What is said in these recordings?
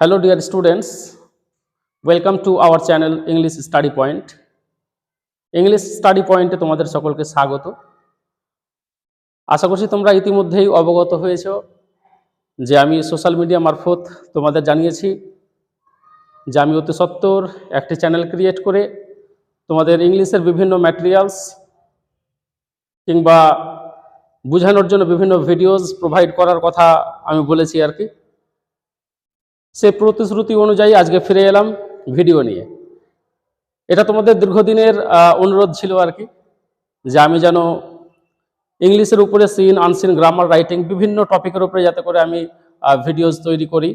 Hello dear students, welcome to our channel English Study Point. English Study Point এ তোমাদের সকলকে স্বাগত। আশা করছি তোমরা ইতিমধ্যেই অবগত হয়েছো যে আমি সোশ্যাল মিডিয়া মারফত তোমাদের জানিয়েছি যে আমি অতি সত্বর একটি চ্যানেল ক্রিয়েট করে তোমাদের ইংলিশের বিভিন্ন ম্যাটেরিয়ালস কিংবা বোঝানোর জন্য বিভিন্ন ভিডিওস প্রোভাইড করার কথা আমি বলেছি আর কি। সে প্রতিশ্রুতি অনুযায়ী আজকে ফিরে এলাম ভিডিও নিয়ে। এটা তোমাদের দীর্ঘদিনের অনুরোধ ছিল আর কি, যে আমি যেন ইংলিশের উপরে সিন আনসিন গ্রামার রাইটিং বিভিন্ন টপিকের উপরে যাতে করে আমি ভিডিওস তৈরি করি।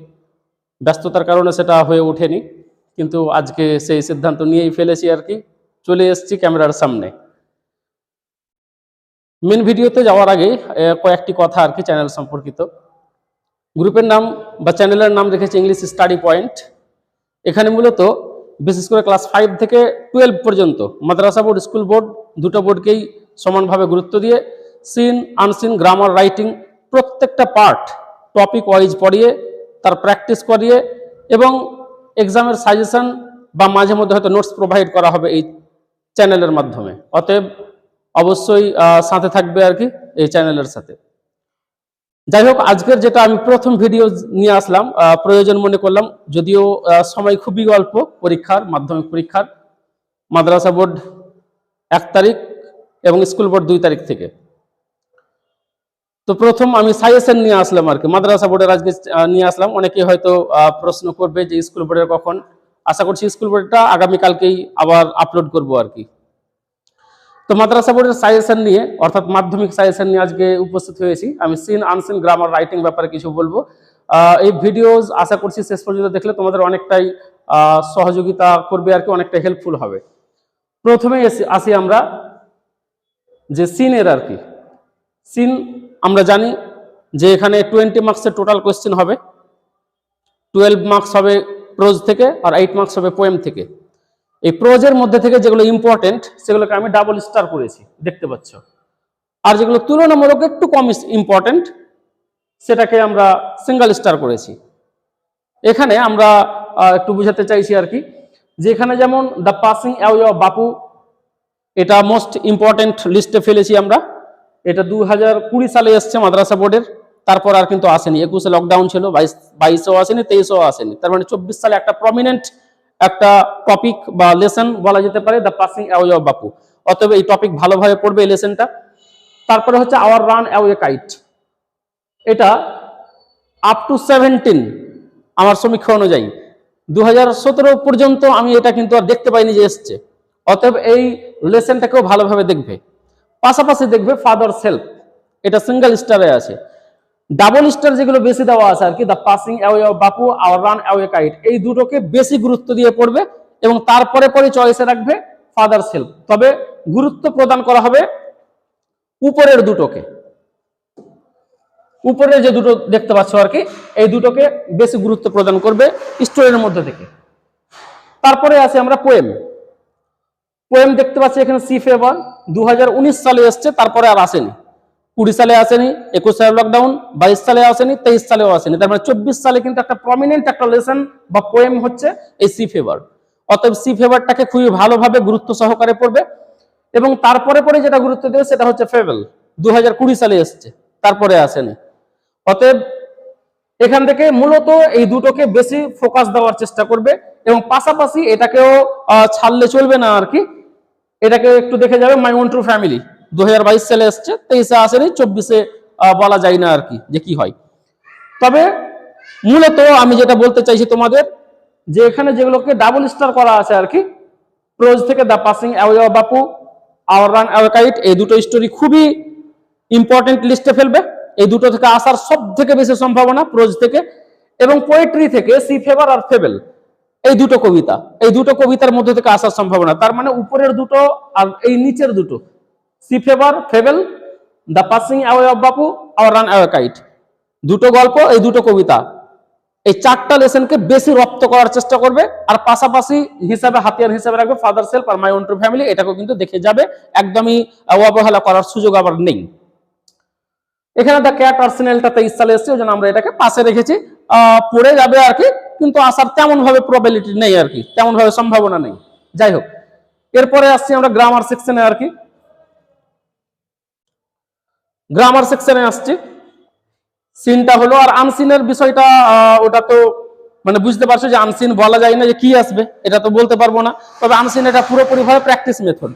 ব্যস্ততার কারণে সেটা হয়ে ওঠেনি, কিন্তু আজকে সেই সিদ্ধান্ত নিয়েই ফেলেছি আর কি। চলে এসেছি ক্যামেরার সামনে। মেন ভিডিওতে যাওয়ার আগে কয়েকটি কথা আর কি চ্যানেল সম্পর্কিত। গ্রুপের নাম বা চ্যানেলের নাম রেখেছি ইংলিশ স্টাডি পয়েন্ট। এখানে মূলত বিশেষ করে ক্লাস 5 থেকে 12 পর্যন্ত মাদ্রাসা বোর্ড, স্কুল বোর্ড দুটো বোর্ডকেই সমানভাবে গুরুত্ব দিয়ে সিন আনসিন গ্রামার রাইটিং প্রত্যেকটা পার্ট টপিক ওয়াইজ পড়িয়ে তার প্র্যাকটিস করিয়ে এবং এক্সামের সাজেশন বা মাঝে মধ্যে হয়তো নোটস প্রোভাইড করা হবে এই চ্যানেলের মাধ্যমে। অতএব অবশ্যই সাথে থাকবে আর কি এই চ্যানেলের সাথে। যাই হোক, আজকের যেটা আমি প্রথম ভিডিও নিয়ে আসলাম প্রয়োজন মনে করলাম, যদিও সময় খুবই অল্প পরীক্ষার, মাধ্যমিক পরীক্ষার। মাদ্রাসা বোর্ড 1 তারিখ এবং স্কুল বোর্ড 2 তারিখ থেকে। তো প্রথম আমি সাজেশন নিয়ে আসলাম আর কি, মাদ্রাসা বোর্ডের আজকে নিয়ে আসলাম। অনেকে হয়তো প্রশ্ন করবে যে স্কুল বোর্ডের কখন। আশা করছি স্কুল বোর্ডটা আগামীকালকেই আবার আপলোড করব আর কি। তো মাদ্রাসা বোর্ডের সাজেশন নিয়ে অর্থাৎ মাধ্যমিক সাজেশন নিয়ে আজকে উপস্থিত হয়েছি। আমি সিন আনসিন গ্রামার রাইটিং ব্যাপারে কিছু বলবো। এই ভিডিওস আশা করছি শেষ পর্যন্ত দেখলে তোমাদের অনেকটাই সহযোগিতা করবে আর কি, অনেকটা হেল্পফুল হবে। প্রথমে আসি আমরা যে সিনের আর কি। সিন আমরা জানি যে এখানে 20 মার্কসের টোটাল কোয়েশ্চেন হবে। 12 মার্কস হবে প্রোজ থেকে আর 8 মার্কস হবে পোয়েম থেকে। এই প্রোজের মধ্যে থেকে যেগুলো ইম্পর্টেন্ট সেগুলোকে আমি ডাবল স্টার করেছি, দেখতে পাচ্ছ। আর যেগুলো তুলনামূলক একটু কম ইম্পর্টেন্ট সেটাকে আমরা সিঙ্গেল স্টার করেছি। এখানে আমরা একটু বুঝাতে চাইছি আর কি, যে এখানে যেমন দ্য পাসিং অ্যাওয়ে অফ বাপু, এটা মোস্ট ইম্পর্টেন্ট লিস্টে ফেলেছি আমরা। এটা 2020 সালে এসছে মাদ্রাসা বোর্ডের, তারপর আর কিন্তু আসেনি। 21-এ লকডাউন ছিল, 22-এও আসেনি, 23-এও আসেনি। তার মানে 24 সালে একটা প্রমিনেন্ট একটা টপিক বা লেসন বলা যেতে পারে, দ্য পাসিং অ্যাওয়ে অফ বাপু। অতএব এই টপিক ভালোভাবে পড়বে এই লেসনটা। তারপরে হচ্ছে আওয়ার রান অ্যাওয়ে কাইট, এটা আপ টু 17 আমার সমীক্ষা অনুযায়ী 2017 পর্যন্ত আমি এটা কিন্তু আর দেখতে পাইনি যে এসছে। অতএব এই লেসনটাকেও ভালোভাবে দেখবে। পাশাপাশি দেখবে ফাদার্স হেল্প, এটা সিঙ্গেল স্টারে আছে। ডাবল স্টার যেগুলো বেশি দেওয়া আছে আর কি, the passing away of Bapu, hour run away kite, এই দুটোকে বেশি গুরুত্ব দিয়ে পড়বে এবং তারপরে পরে চয়েসে রাখবে ফাদার্স হেল্প। তবে গুরুত্ব প্রদান করা হবে উপরের দুটোকে। উপরে যে দুটো দেখতে পাচ্ছ আর কি, এই দুটোকে বেশি গুরুত্ব প্রদান করবে স্টোরির মধ্যে থেকে। তারপরে আছে আমরা পোয়েম। পোয়েম দেখতে পাচ্ছি এখানে সি ফেভার 2019 সালে এসছে, তারপরে আর আসেনি। 20 সালে আসেনি, 21 সালে লকডাউন, 22 সালে আসেনি, 23 সালেও আসেনি। তার মানে 24 সালে কিন্তু একটা প্রমিনেন্ট একটা লেসন বা পোয়েম হচ্ছে এই সি ফেভার। অতএব সি ফেভারটাকে খুবই ভালোভাবে গুরুত্ব সহকারে পড়বে। এবং তারপরে পরে যেটা গুরুত্ব দেবে সেটা হচ্ছে ফেবেল, 2020 সালে এসছে, তারপরে আসেনি। অতএব এখান থেকে মূলত এই দুটোকে বেশি ফোকাস দেওয়ার চেষ্টা করবে এবং পাশাপাশি এটাকেও ছাড়লে চলবে না আর কি। এটাকে একটু দেখে যাবে মাই ওন ট্রু ফ্যামিলি, 2022 সালে এসছে, 23-এ আসেনি, 24-এ বলা যায় না আর কি যে কি হয়। তবে মূলত আমি যেটা বলতে চাইছি তোমাদের, যে এখানে যেগুলোকে ডাবল স্টার করা আছে আর কি, প্রোজ থেকে the passing away of Bapu, hour run away kite, এই দুটো স্টোরি খুবই ইম্পর্টেন্ট লিস্টে ফেলবে। এই দুটো থেকে আসার সব থেকে বেশি সম্ভাবনা প্রোজ থেকে। এবং পোয়েট্রি থেকে সি ফেভার আর ফেবেল, এই দুটো কবিতা, এই দুটো কবিতার মধ্যে থেকে আসার সম্ভাবনা। তার মানে উপরের দুটো আর এই নিচের দুটো, C favour, fable, the passing away of Bapu, hour run away kite, দুটো গল্প, এই দুটো কবিতা, এই 4টা লেসনকে বেশি রপ্ত করার চেষ্টা করবে। আর পাশাপাশি হিসাবে হাতিয়ার হিসাবে রাখবে ফাদার্স হেল্প আর মাই ওন ট্রু ফ্যামিলি, এটাকেও কিন্তু দেখে যাবে, একদমই অবহেলা করার সুযোগ আবার নেই। এখানে দ্য ক্যাট আর্সেনালটা 23 সালে এসেছে, ওই জন্য আমরা এটাকে পাশে রেখেছি, পড়ে যাবে আর কি। কিন্তু আসার তেমন ভাবে প্রবাবিলিটি নেই আর কি, তেমন ভাবে সম্ভাবনা নেই। যাই হোক, এরপরে আসছি আমরা গ্রামার সেকশনে আর কি। গ্রামার সেকশনে আসছি, সিনটা হলো, আর আনসিনের বিষয়টা ওটা তো মানে বুঝতে পারছো যে আনসিন বলা যায় না যে কি আসবে, এটা তো বলতে পারবো না। তবে আনসিন এটা পুরোপুরি ভাবে প্র্যাকটিস মেথড,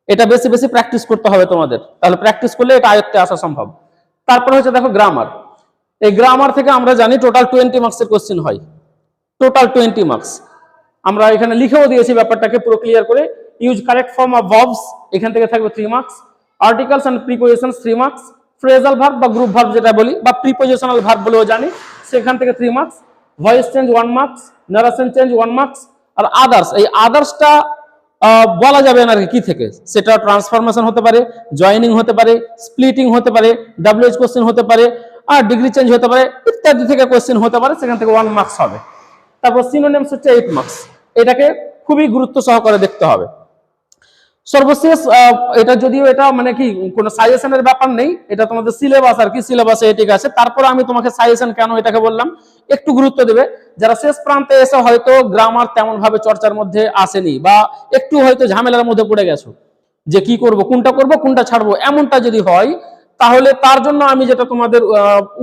এটা বেশি বেশি প্র্যাকটিস করতে হবে তোমাদের, তাহলে প্র্যাকটিস করলে এটা আয়ত্তে আসা সম্ভব। তারপরে হচ্ছে দেখো গ্রামার, এই গ্রামার থেকে আমরা জানি টোটাল 20 মার্কসের কোশ্চেন হয়, টোটাল 20 মার্কস। আমরা এখানে লিখেও দিয়েছি ব্যাপারটাকে পুরো ক্লিয়ার করে। Use correct form of verbs, এখান থেকে থাকবে 3 marks. Articles and prepositions 3 marks. Phrasal verb বা গ্রুপ ভার্ব যেটা বলি, বা প্রিপোজিশনাল ভার্ব বলেও জানি, সেখান থেকে 3 marks. Voice change 1 marks, narration change 1 marks. আর আদার্স, এই আদার্সটা বলা যাবে না কি থেকে, সেটা ট্রান্সফরমেশন হতে পারে, জয়েনিং হতে পারে, স্প্লিটিং হতে পারে, ডাব্লিউএইচ কোশ্চেন হতে পারে, আর ডিগ্রি চেঞ্জ হতে পারে, ইত্যাদি থেকে কোশ্চেন হতে পারে, সেখান থেকে 1 মার্কস হবে। তারপর সিনোনিমস হচ্ছে 8 মার্কস, এটাকে খুবই গুরুত্ব সহকারে দেখতে হবে। সর্বশেষ এটা যদিও এটা মানে কি কোনো সাজেশনের ব্যাপার নেই, এটা তোমাদের সিলেবাস আর কি, সিলেবাসে এটিক আছে। তারপর আমি তোমাকে সাজেশন কেন এটাকে বললাম, একটু গুরুত্ব দেবে যারা শেষ প্রান্তে এসে হয়তো গ্রামার তেমন ভাবে চর্চার মধ্যে আসেনি, বা একটু হয়তো ঝামেলার মধ্যে পড়ে গেছো যে কি করব, কোনটা ছাড়বো, এমনটা যদি হয়, তাহলে তার জন্য আমি যেটা তোমাদের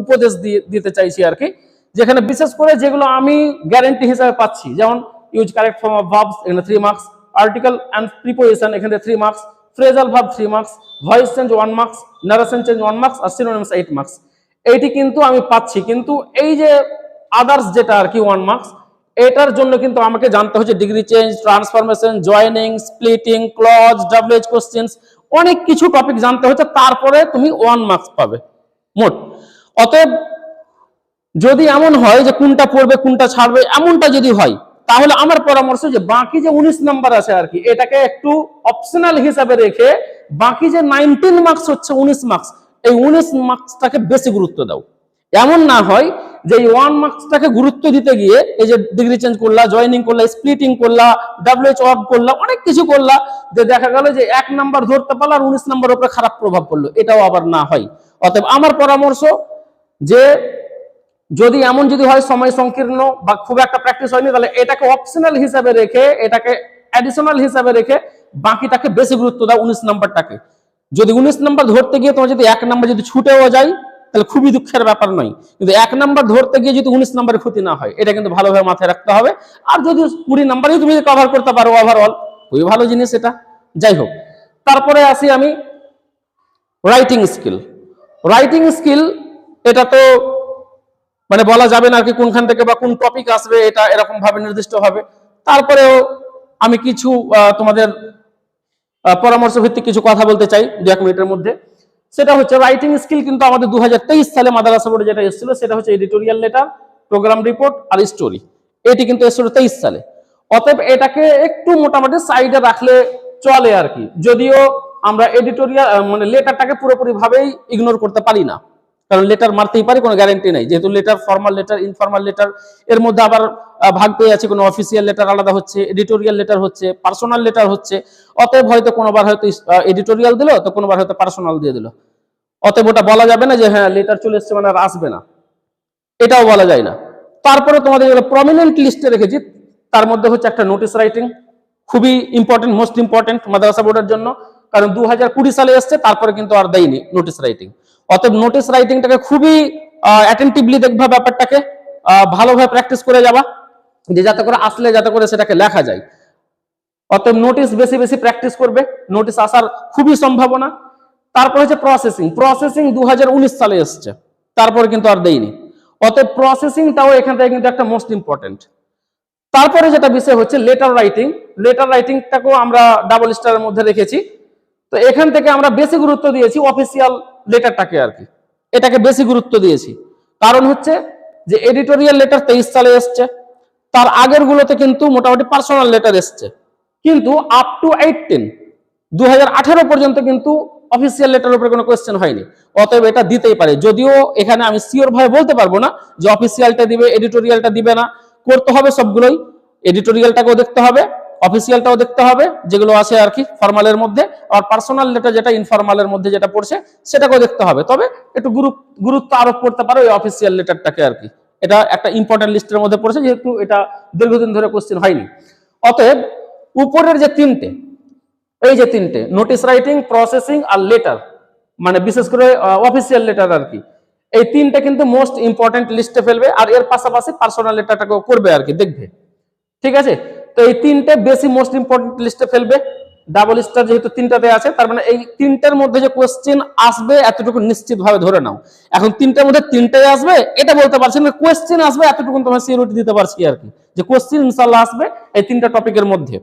উপদেশ দিতে চাইছি আর কি, যেখানে বিশেষ করে যেগুলো আমি গ্যারান্টি হিসাবে পাচ্ছি, যেমন use correct form of verbs, এখানে 3 মার্কস। আর্টিকেল এন্ড প্রিপোজিশন, এখানে 3 marks. Phrasal verb 3 marks. Voice change 1 marks, narration change 1 marks, আর সিনোনিমস 8 মার্কস। এইটি কিন্তু আমি পাচ্ছি, কিন্তু এই যে আদার্স যেটা আর কি 1 মার্কস, এটার জন্য কিন্তু আমাকে জানতে হচ্ছে degree change, transformation, joining, splitting, clause, WH questions, অনেক কিছু টপিক জানতে হচ্ছে, তারপরে তুমি 1 মার্কস পাবে মোট। অতএব যদি এমন হয় যে কোনটা পড়বে কোনটা ছাড়বে, এমনটা যদি হয়, তাহলে আমার পরামর্শ যে বাকি যে 19 নাম্বার আছে আর কি, এটাকে একটু অপশনাল হিসাবে রেখে বাকি যে 19 মার্কস হচ্ছে 19 মার্কস, এই 19 মার্কসটাকে বেশি গুরুত্ব দাও। এমন না হয় যে এই 1 মার্কসটাকে গুরুত্ব দিতে গিয়ে এই যে ডিগ্রি চেঞ্জ করলা, জয়েনিং করলা, স্প্লিটিং করলা, ডাব্লিউএইচ ওয়ার্ক করলা, অনেক কিছু করলা, যে দেখা গেল যে 1 নাম্বার ধরতে পারলো আর 19 নাম্বার উপরে খারাপ প্রভাব পড়লো, এটাও আবার না হয়। অতএব আমার পরামর্শ যে যদি এমন যদি হয় সময় সংকীর্ণ বা খুব একটা প্র্যাকটিস হয়নি, তাহলে এটাকে অপশনাল হিসাবে রেখে, এটাকে অ্যাডিশনাল হিসাবে রেখে বাকিটাকে বেশি গুরুত্ব দাও, 19 নাম্বারটাকে। যদি 19 নাম্বার ধরতে গিয়ে তোমার যদি 1 নাম্বার যদি ছুটেও যায়, তাহলে খুবই দুঃখের ব্যাপার নয়, কিন্তু 1 নাম্বার ধরতে গিয়ে যদি 19 নাম্বারের ক্ষতি না হয়, এটা কিন্তু ভালোভাবে মাথায় রাখতে হবে। আর যদি 20 নাম্বারই তুমি কভার করতে পারো ওভারঅল, খুবই ভালো জিনিস এটা। যাই হোক, তারপরে আসি আমি রাইটিং স্কিল। রাইটিং স্কিল এটা তো মানে বলা যাবে না আর কি কোনখান থেকে বা কোন টপিক আসবে, এটা এরকম ভাবে নির্দিষ্ট হবে। তারপরেও আমি কিছু তোমাদের পরামর্শ ভিত্তিক কিছু কথা বলতে চাই 2-1 মিনিটের মধ্যে। সেটা হচ্ছে রাইটিং স্কিল কিন্তু আমাদের 2023 সালে মাদ্রাসা বোর্ডে যেটা এসেছিল, সেটা হচ্ছে এডিটোরিয়াল লেটার, প্রোগ্রাম রিপোর্ট আর স্টোরি। এটি কিন্তু এসেছিল 23 সালে। অতএব এটাকে একটু মোটামুটি সাইডে রাখলে চলে আর কি, যদিও আমরা এডিটোরিয়াল মানে লেটারটাকে পুরোপুরি ভাবেই ইগনোর করতে পারি না, কারণ লেটার মারতেই পারি, কোনো গ্যারান্টি নাই, যেহেতু letter formal letter, informal letter, এর মধ্যে আবার ভাগ পেয়ে আছে, কোনো অফিসিয়াল লেটার আলাদা হচ্ছে, এডিটোরিয়াল লেটার হচ্ছে, পার্সোনাল লেটার হচ্ছে। অতএব হয়তো কোনোবার হয়তো এডিটোরিয়াল দিল, তো কোনোবার হয়তো পার্সোনাল দিয়ে দিল। অতএব ওটা বলা যাবে না যে হ্যাঁ লেটার চলে এসছে মানে আর আসবে না, এটাও বলা যায় না। তারপরে তোমাদের প্রমিনেন্ট লিস্টে রেখেছি, তার মধ্যে হচ্ছে একটা নোটিস রাইটিং, খুবই ইম্পর্টেন্ট, মোস্ট ইম্পর্টেন্ট মাদ্রাসা বোর্ডের জন্য, কারণ 2020 সালে এসছে, তারপরে কিন্তু আর দেয়নি নোটিস রাইটিং। অতএব নোটিস রাইটিংটাকে খুবই অ্যাটেন্টিভলি দেখবা, ব্যাপারটাকে ভালোভাবে প্র্যাকটিস করে যাবা, যে যাতে করে আসলে যাতে করে সেটাকে লেখা যায়। অতএব নোটিস বেশি বেশি প্র্যাকটিস করবে, নোটিস আসার খুবই সম্ভাবনা। তারপর হচ্ছে প্রসেসিং। প্রসেসিং 2019 সালে এসছে, তারপরে কিন্তু আর দেয়নি। অতএব প্রসেসিংটাও এখান থেকে কিন্তু একটা মোস্ট ইম্পর্টেন্ট। তারপরে যেটা বিষয় হচ্ছে লেটার রাইটিং। লেটার রাইটিংটাকেও আমরা ডাবল স্টারের মধ্যে রেখেছি। তো এখান থেকে আমরা বেশি গুরুত্ব দিয়েছি অফিসিয়াল লেটারটাকে আর কি, এটাকে বেশি গুরুত্ব দিয়েছি। কারণ হচ্ছে যে এডিটোরিয়াল লেটার 23 সালে এসছে, তার আগের গুলোতে কিন্তু মোটামুটি পার্সোনাল লেটার এসছে, কিন্তু আপ টু 2018 পর্যন্ত কিন্তু অফিসিয়াল লেটারের উপরে কোনো কোয়েশ্চেন হয়নি। অতএব এটা দিতেই পারে, যদিও এখানে আমি সিওর ভাবে বলতে পারবো না যে অফিসিয়ালটা দিবে, এডিটোরিয়ালটা দিবে না। করতে হবে সবগুলোই, এডিটোরিয়ালটাকেও দেখতে হবে, অফিসিয়ালটাও দেখতে হবে, যেগুলো আছে আর কি ফর্মালের মধ্যে, আর পার্সোনাল লেটার যেটা ইনফর্মালের মধ্যে যেটা পড়ছে সেটাকেও দেখতে হবে। তবে একটু গুরুত্ব আরোপ করতে পারো এই অফিসিয়াল লেটারটাকে আর কি, এটা একটা ইম্পর্টেন্ট লিস্টের মধ্যে পড়েছে, যেহেতু এটা দীর্ঘদিন ধরে কোশ্চেন হয়নি। অতএব উপরের যে তিনটে, এই যে তিনটে নোটিশ রাইটিং, প্রসেসিং আর লেটার, মানে বিশেষ করে অফিসিয়াল লেটার আর কি, এই তিনটে কিন্তু মোস্ট ইম্পর্টেন্ট লিস্টে ফেলবে, আর এর পাশাপাশি পার্সোনাল লেটারটাকেও করবে আর কি, দেখবে। ঠিক আছে, তো এই তিনটে বেশি মোস্ট ইম্পর্টেন্ট লিস্টে ফেলবে। ডাবল স্টার যেহেতু তিনটাতে আছে, তার মানে এই তিনটার মধ্যে যে কোশ্চেন আসবে এতটুকু নিশ্চিত ভাবে ধরে নাও। এখন তিনটার মধ্যে তিনটাই আসবে এটা বলতে পারছি না, কোশ্চেন আসবে এতটুকু তোমার সিকিউরিটি দিতে পারছি আর কি, যে কোশ্চেন ইনশাআল্লাহ আসবে এই তিনটা টপিকের মধ্যে।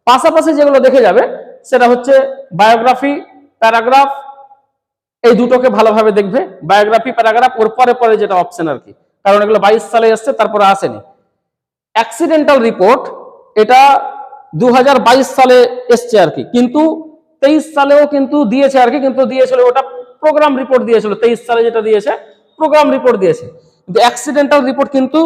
পাশাপাশি যেগুলো দেখে যাবে সেটা হচ্ছে বায়োগ্রাফি, প্যারাগ্রাফ, এই দুটোকে ভালোভাবে দেখবে। বায়োগ্রাফি, প্যারাগ্রাফ, ওর পরে পরে যেটা অপশন আর কি, কারণ এগুলো 22 সালে এসছে, তারপরে আসেনি। অ্যাক্সিডেন্টাল রিপোর্ট এটা 2022 সালে এসছে আর কি, কিন্তু 23 সালেও কিন্তু দিয়েছে আর কি, কিন্তু দিয়েছিল ওটা প্রোগ্রাম রিপোর্ট দিয়েছিল। 23 সালে যেটা দিয়েছে প্রোগ্রাম রিপোর্ট দিয়েছে, কিন্তু অ্যাক্সিডেন্টাল রিপোর্ট কিন্তু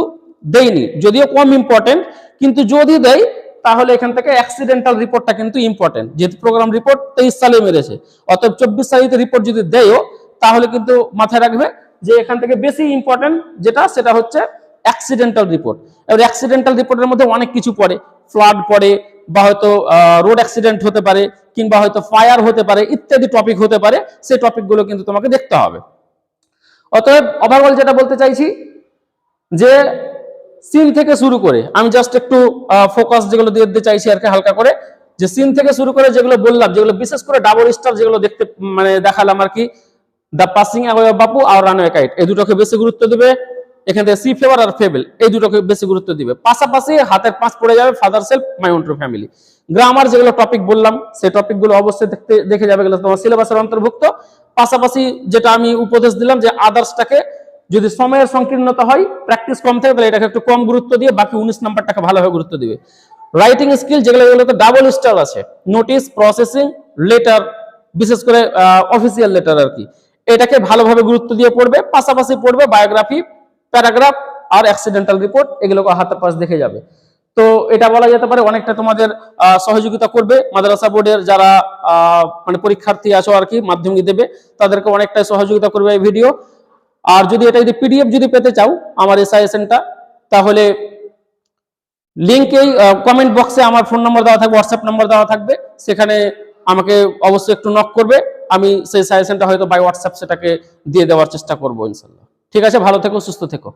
দেয়নি, যদিও কম ইম্পর্টেন্ট, কিন্তু যদি দেয় তাহলে এখান থেকে অ্যাক্সিডেন্টাল রিপোর্টটা কিন্তু ইম্পর্টেন্ট, যেহেতু প্রোগ্রাম রিপোর্ট 23 সালে মেরেছে। অতএব 24 সালে রিপোর্ট যদি দেয়ও তাহলে কিন্তু মাথায় রাখবে যে এখান থেকে বেশি ইম্পর্টেন্ট যেটা, সেটা হচ্ছে অ্যাক্সিডেন্টাল রিপোর্ট। এবার অ্যাক্সিডেন্টাল রিপোর্টের মধ্যে অনেক কিছু পড়ে, ফ্লাড পড়ে, বা হয়তো রোড অ্যাক্সিডেন্ট হতে পারে, কিংবা হয়তো ফায়ার হতে পারে, ইত্যাদি টপিক হতে পারে। সেই টপিকগুলো কিন্তু তোমাকে দেখতে হবে। অতএব ওভারঅল যেটা বলতে চাইছি যে সিন থেকে শুরু করে, আমি জাস্ট একটু ফোকাস যেগুলো দিয়ে দিতে চাইছি আর কি হালকা করে, যে সিন থেকে শুরু করে যেগুলো বললাম, যেগুলো বিশেষ করে ডাবল স্টার যেগুলো দেখতে মানে দেখালাম আর কি, the passing away of Bapu R runway kite, এই দুটোকে বেশি গুরুত্ব দেবে। এখান থেকে সি ফ্লেভার আর ফেবেল, এই দুটোকে বেশি গুরুত্ব দিবে। পাশাপাশি হাতের পাঁচ পড়ে যাবে ফাদার সেলফ, মাই ওন ট্রু ফ্যামিলি। গ্রামার যেগুলো টপিক বললাম সেই টপিকগুলো অবশ্যই দেখে যাবে, এগুলো তোমার সিলেবাসের অন্তর্ভুক্ত। পাশাপাশি যেটা আমি উপদেশ দিলাম যে আদার্সটাকে যদি সময়ের সংকীর্ণতা হয়, প্র্যাকটিস কম থাকে, তাহলে এটাকে একটু কম গুরুত্ব দিয়ে বাকি 19 নাম্বারটাকে ভালোভাবে গুরুত্ব দিবে। রাইটিং স্কিল যেগুলোতে ডাবল স্টার আছে, নোটিশ, প্রসেসিং, লেটার, বিশেষ করে অফিসিয়াল লেটার আর কি, এটাকে ভালোভাবে গুরুত্ব দিয়ে পড়বে। পাশাপাশি পড়বে বায়োগ্রাফি, প্যারাগ্রাফ আর অ্যাক্সিডেন্টাল রিপোর্ট, এগুলোকে হাতের পাশ দেখে যাবে। তো এটা বলা যেতে পারে অনেকটা তোমাদের সহযোগিতা করবে। মাদ্রাসা বোর্ডের যারা মানে পরীক্ষার্থী আছো আর কি, মাধ্যমিক দেবে, তাদেরকে অনেকটাই সহযোগিতা করবে এই ভিডিও। আর যদি এটা যদি পিডিএফ যদি পেতে চাও আমার এই সাজেশনটা, তাহলে লিঙ্কেই কমেন্ট বক্সে আমার ফোন নম্বর দেওয়া থাকবে, হোয়াটসঅ্যাপ নম্বর দেওয়া থাকবে, সেখানে আমাকে অবশ্যই একটু নক করবে। আমি সেই সাজেশনটা হয়তো বাই হোয়াটসঅ্যাপ সেটাকে দিয়ে দেওয়ার চেষ্টা করবো ইনশাল্লাহ। ঠিক আছে, ভালো থেকো, সুস্থ থেকো।